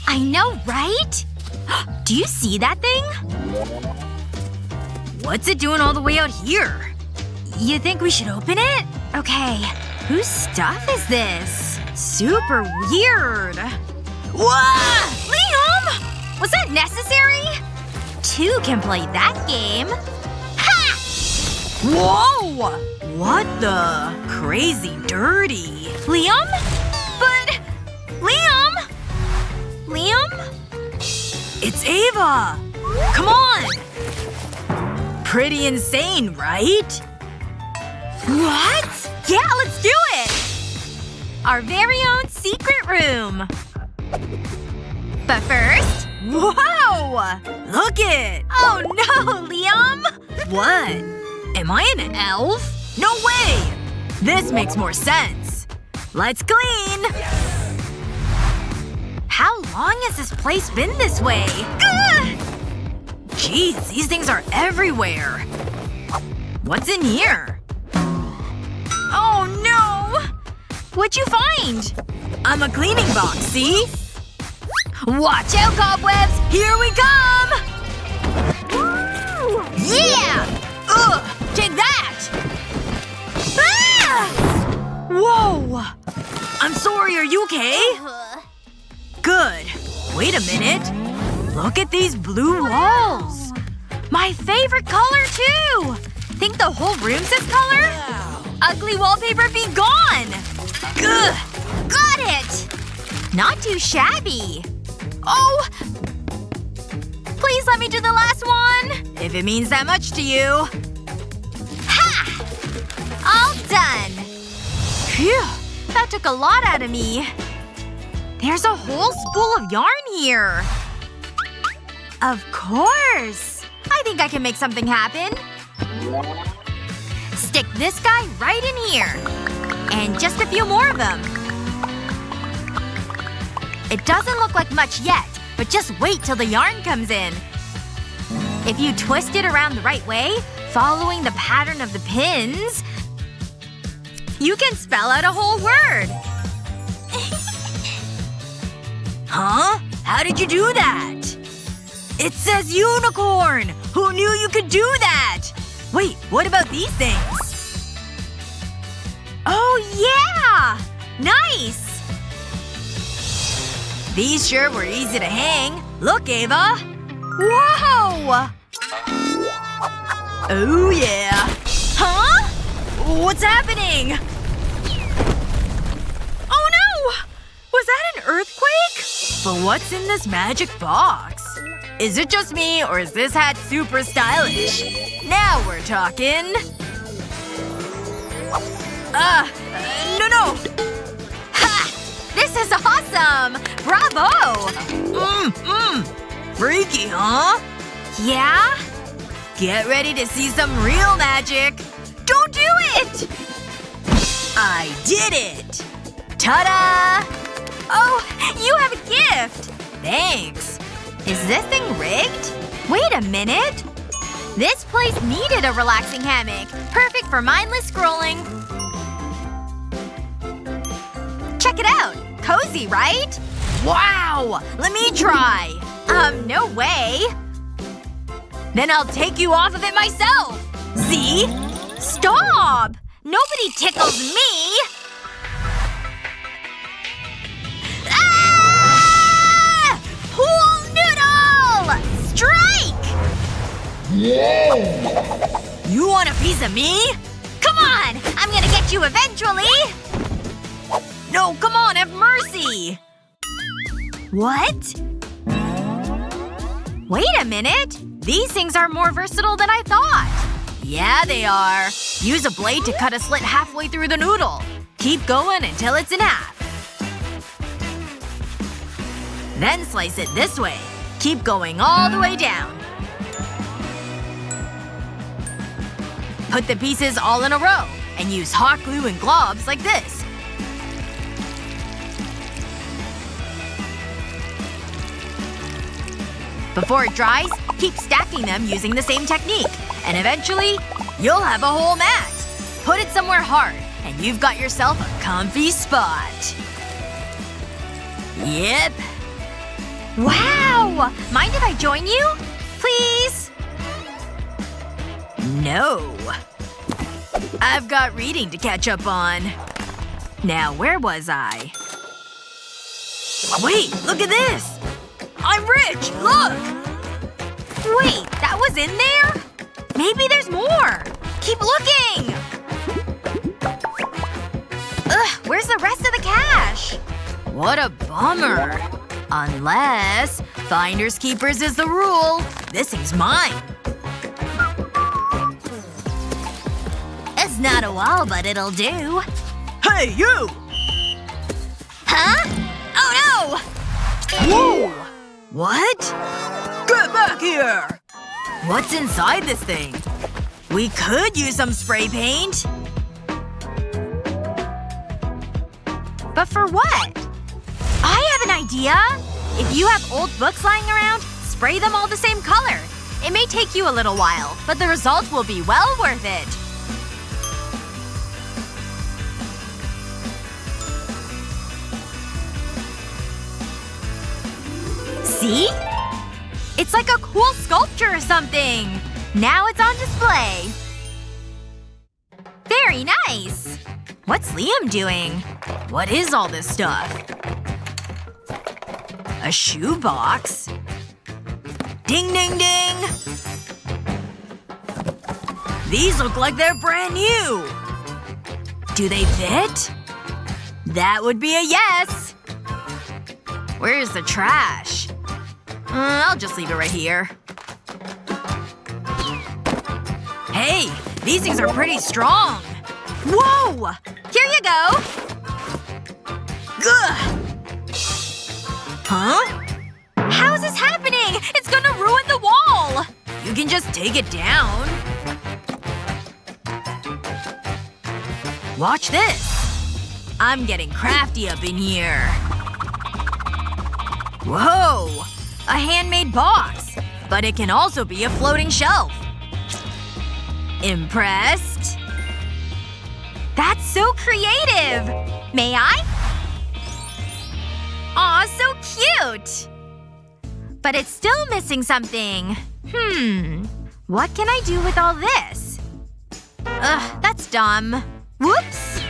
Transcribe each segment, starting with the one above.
I know, right? Do you see that thing? What's it doing all the way out here? You think we should open it? Okay. Whose stuff is this? Super weird. Whoa! Liam! Was that necessary? Two can play that game. Ha! Whoa! What the? Crazy dirty. Liam? But… Liam? Liam? It's Ava! Come on! Pretty insane, right? What? Yeah, let's do it! Our very own secret room. But first… Whoa! Look it! Oh no, Liam! What? Am I an elf? No way! This makes more sense. Let's clean! How long has this place been this way? Ugh! Jeez, these things are everywhere. What's in here? Oh no! What'd you find? I'm a cleaning box, see? Watch out, cobwebs! Here we come! Yeah! Ugh! Take that! Ah! Whoa! I'm sorry, are you okay? Good. Wait a minute. Look at these blue walls. My favorite color, too! Think the whole room's this color? Ugly wallpaper be gone! Ugh! Got it! Not too shabby. Oh! Please let me do the last one! If it means that much to you. Ha! All done! Phew. That took a lot out of me. There's a whole spool of yarn here. Of course! I think I can make something happen. Stick this guy right in here. And just a few more of them. It doesn't look like much yet, but just wait till the yarn comes in. If you twist it around the right way, following the pattern of the pins, you can spell out a whole word. Huh? How did you do that? It says unicorn! Who knew you could do that? Wait, what about these things? Oh yeah! Nice! These sure were easy to hang. Look, Ava. Whoa! Oh yeah. Huh? What's happening? Oh no! Was that an earthquake? But what's in this magic box? Is it just me, or is this hat super stylish? Now we're talking. No. Ha! This is awesome! Bravo! Freaky, huh? Yeah? Get ready to see some real magic. Don't do it! I did it! Ta-da! Oh, you have a gift! Thanks. Is this thing rigged? Wait a minute. This place needed a relaxing hammock. Perfect for mindless scrolling. Check it out. Cozy, right? Wow! Let me try. No way. Then I'll take you off of it myself. See? Stop! Nobody tickles me! Ah! Pool noodle! Strike! Yeah! You want a piece of me? Come on! I'm gonna get you eventually! No, come on, have mercy! What? Wait a minute. These things are more versatile than I thought. Yeah, they are. Use a blade to cut a slit halfway through the noodle. Keep going until it's in half. Then slice it this way. Keep going all the way down. Put the pieces all in a row. And use hot glue and globs like this. Before it dries, keep stacking them using the same technique. And eventually, you'll have a whole mat. Put it somewhere hard, and you've got yourself a comfy spot. Yep. Wow! Mind if I join you? Please? No. I've got reading to catch up on. Now, where was I? Wait, look at this! I'm rich! Look! Wait, that was in there? Maybe there's more! Keep looking! Ugh, where's the rest of the cash? What a bummer. Unless finders keepers is the rule. This thing's mine. It's not a wall, but it'll do. Hey, you! Huh? Oh no! Whoa! What? Get back here! What's inside this thing? We could use some spray paint. But for what? I have an idea! If you have old books lying around, spray them all the same color. It may take you a little while, but the result will be well worth it. See? It's like a cool sculpture or something! Now it's on display. Very nice! What's Liam doing? What is all this stuff? A shoebox? Ding ding ding! These look like they're brand new! Do they fit? That would be a yes! Where's the trash? I'll just leave it right here. Hey! These things are pretty strong! Whoa! Here you go! Gah! Huh? How is this happening? It's gonna ruin the wall! You can just take it down. Watch this. I'm getting crafty up in here. Whoa! A handmade box. But it can also be a floating shelf. Impressed? That's so creative! May I? Aw, so cute! But it's still missing something. What can I do with all this? Ugh, that's dumb. Whoops!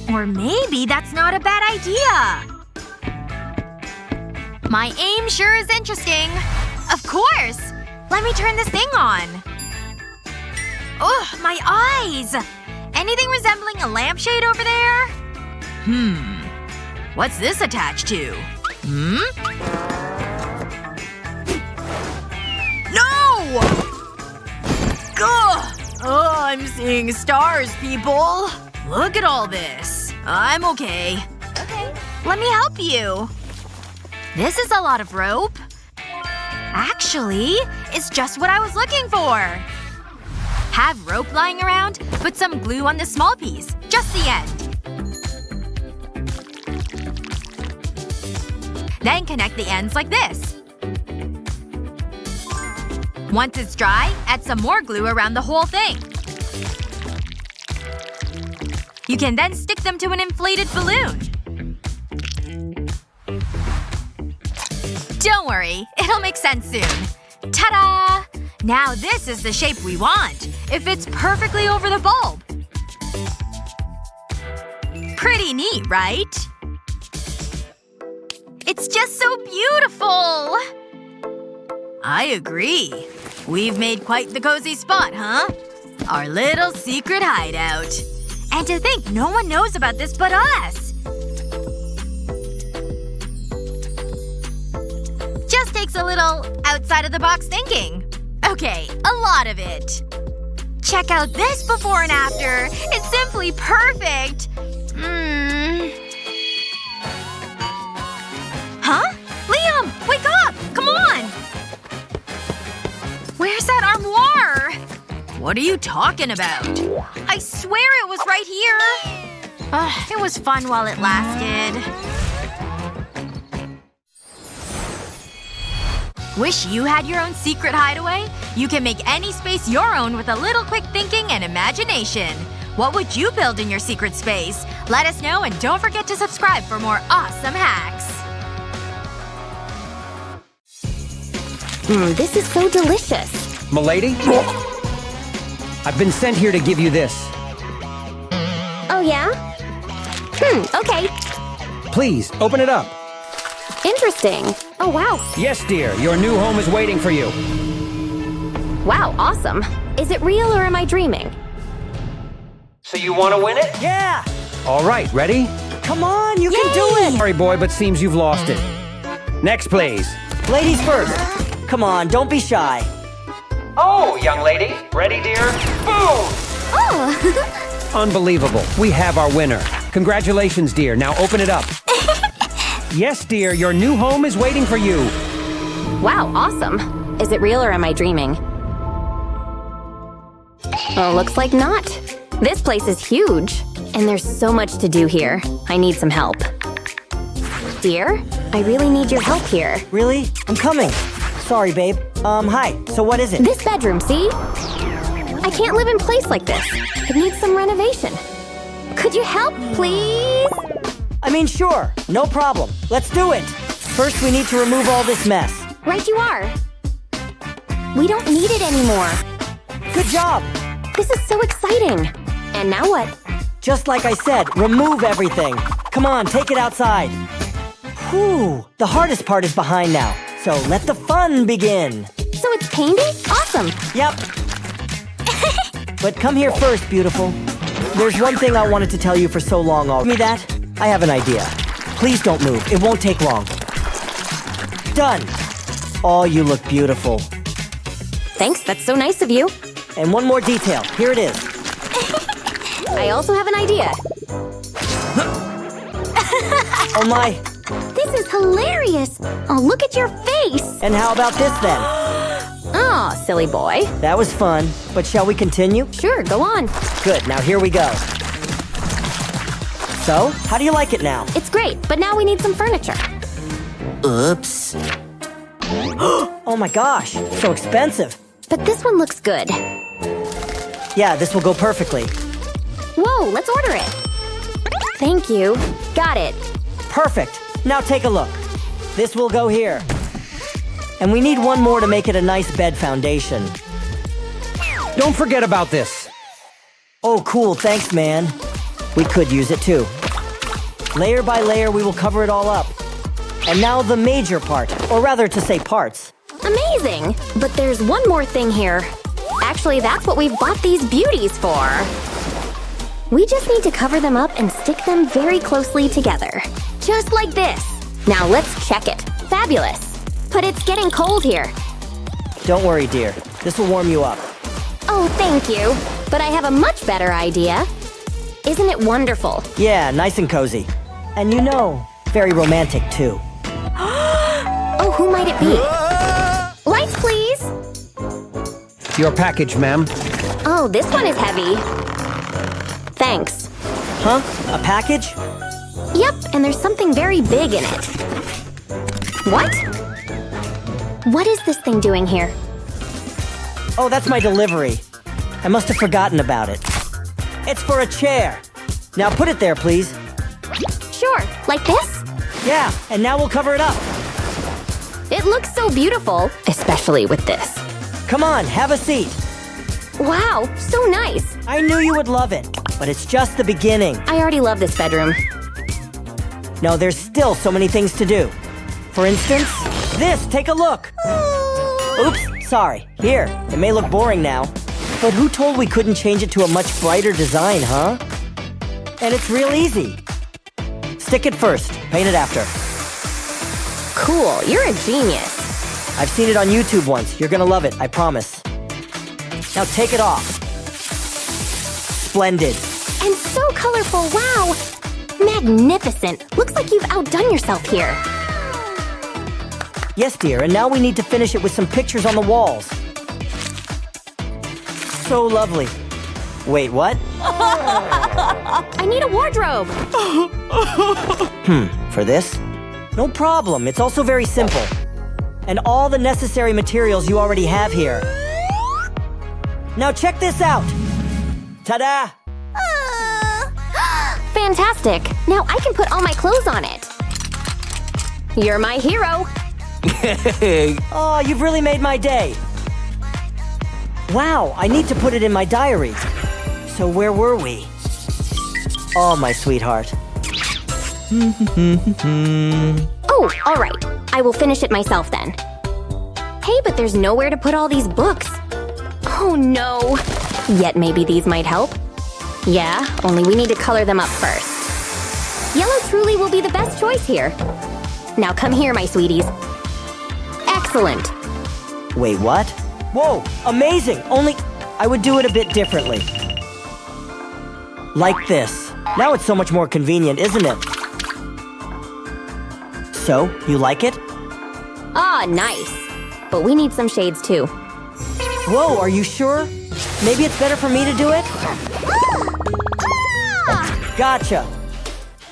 Or maybe that's not a bad idea. My aim sure is interesting. Of course! Let me turn this thing on. Ugh, my eyes! Anything resembling a lampshade over there? What's this attached to? No! Ugh! Oh, I'm seeing stars, people. Look at all this. I'm okay. Okay. Let me help you. This is a lot of rope. Actually, it's just what I was looking for. Have rope lying around, put some glue on this small piece. Just the end. Then connect the ends like this. Once it's dry, add some more glue around the whole thing. You can then stick them to an inflated balloon. Don't worry, it'll make sense soon. Ta-da! Now this is the shape we want. It fits perfectly over the bulb. Pretty neat, right? It's just so beautiful! I agree. We've made quite the cozy spot, huh? Our little secret hideout. And to think no one knows about this but us! Just takes a little outside-of-the-box thinking. Okay, a lot of it. Check out this before and after! It's simply perfect! Huh? Liam! Wake up! Come on! Where's that armoire? What are you talking about? I swear it was right here! Ugh, it was fun while it lasted. Wish you had your own secret hideaway? You can make any space your own with a little quick thinking and imagination. What would you build in your secret space? Let us know and don't forget to subscribe for more awesome hacks. This is so delicious. Milady? I've been sent here to give you this. Oh, yeah? Okay. Please, open it up. Interesting. Oh, wow. Yes, dear, your new home is waiting for you. Wow, awesome. Is it real or am I dreaming? So you want to win it? Yeah! All right, ready? Come on, you can do it! Sorry, boy, but seems you've lost it. Next, please. Ladies first. Come on, don't be shy. Oh, young lady. Ready, dear? Boom! Oh! Unbelievable. We have our winner. Congratulations, dear. Now open it up. Yes, dear, your new home is waiting for you. Wow, awesome. Is it real or am I dreaming? Oh, looks like not. This place is huge, and there's so much to do here. I need some help. Dear, I really need your help here. Really? I'm coming. Sorry, babe. Hi. So what is it? This bedroom, see? I can't live in place like this. It needs some renovation. Could you help, please? I mean, sure. No problem. Let's do it. First, we need to remove all this mess. Right you are. We don't need it anymore. Good job. This is so exciting. And now what? Just like I said, remove everything. Come on, take it outside. Whew. The hardest part is behind now. So let the fun begin. So it's painting? Awesome. Yep. But come here first, beautiful. There's one thing I wanted to tell you for so long already. Give me that? I have an idea. Please don't move. It won't take long. Done. Oh, you look beautiful. Thanks, that's so nice of you. And one more detail. Here it is. I also have an idea. Oh my. This is hilarious. Oh, look at your face. And how about this then? Oh, silly boy. That was fun. But shall we continue? Sure, go on. Good, now here we go. So, how do you like it now? It's great, but now we need some furniture. Oops. Oh my gosh, so expensive. But this one looks good. Yeah, this will go perfectly. Whoa, let's order it. Thank you. Got it. Perfect. Now take a look. This will go here. And we need one more to make it a nice bed foundation. Don't forget about this. Oh, cool. Thanks, man. We could use it too. Layer by layer, we will cover it all up. And now the major part, or rather to say parts. Amazing! But there's one more thing here. Actually, that's what we've bought these beauties for. We just need to cover them up and stick them very closely together. Just like this. Now let's check it. Fabulous. But it's getting cold here. Don't worry, dear. This will warm you up. Oh, thank you. But I have a much better idea. Isn't it wonderful? Yeah, nice and cozy. And you know, very romantic too. Oh, who might it be? Lights, please! Your package, ma'am. Oh, this one is heavy. Thanks. Huh? A package? Yep, and there's something very big in it. What? What is this thing doing here? Oh, that's my delivery. I must have forgotten about it. It's for a chair. Now put it there, please. Sure, like this? Yeah, and now we'll cover it up. It looks so beautiful, especially with this. Come on, have a seat. Wow, so nice. I knew you would love it, but it's just the beginning. I already love this bedroom. No, there's still so many things to do. For instance, this, take a look. Oops, sorry. Here, it may look boring now, but who told we couldn't change it to a much brighter design, huh? And it's real easy. Stick it first, paint it after. Cool, you're a genius. I've seen it on YouTube once. You're gonna love it, I promise. Now take it off. Splendid. And so colorful, wow! Magnificent. Looks like you've outdone yourself here. Yes, dear, and now we need to finish it with some pictures on the walls. So lovely. Wait, what? I need a wardrobe. For this? No problem, it's also very simple. And all the necessary materials you already have here. Now check this out! Ta-da! Fantastic. Now I can put all my clothes on it. You're my hero. Oh, you've really made my day. Wow, I need to put it in my diary. So where were we? Oh, my sweetheart. Oh, all right. I will finish it myself then. Hey, but there's nowhere to put all these books. Oh no. Yet maybe these might help. Yeah, only we need to color them up first. Yellow truly will be the best choice here. Now come here, my sweeties. Excellent. Wait, what? Whoa, amazing! Only I would do it a bit differently. Like this. Now it's so much more convenient, isn't it? So, you like it? Ah, nice. But we need some shades too. Whoa, are you sure? Maybe it's better for me to do it? Gotcha.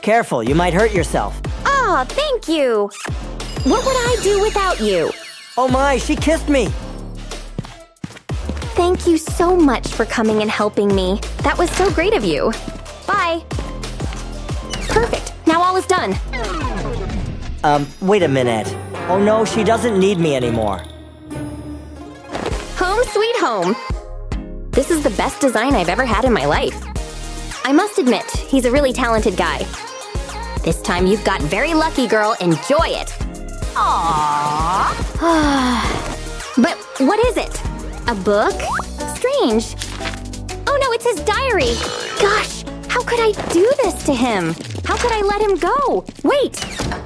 Careful, you might hurt yourself. Ah, thank you. What would I do without you? Oh my, she kissed me. Thank you so much for coming and helping me. That was so great of you. Bye. Perfect. Now all is done. Wait a minute. Oh no, she doesn't need me anymore. Home sweet home. This is the best design I've ever had in my life. I must admit, he's a really talented guy. This time you've got very lucky, girl. Enjoy it. Aww. But what is it? A book? Strange. Oh no, it's his diary. Gosh, how could I do this to him? How could I let him go? Wait.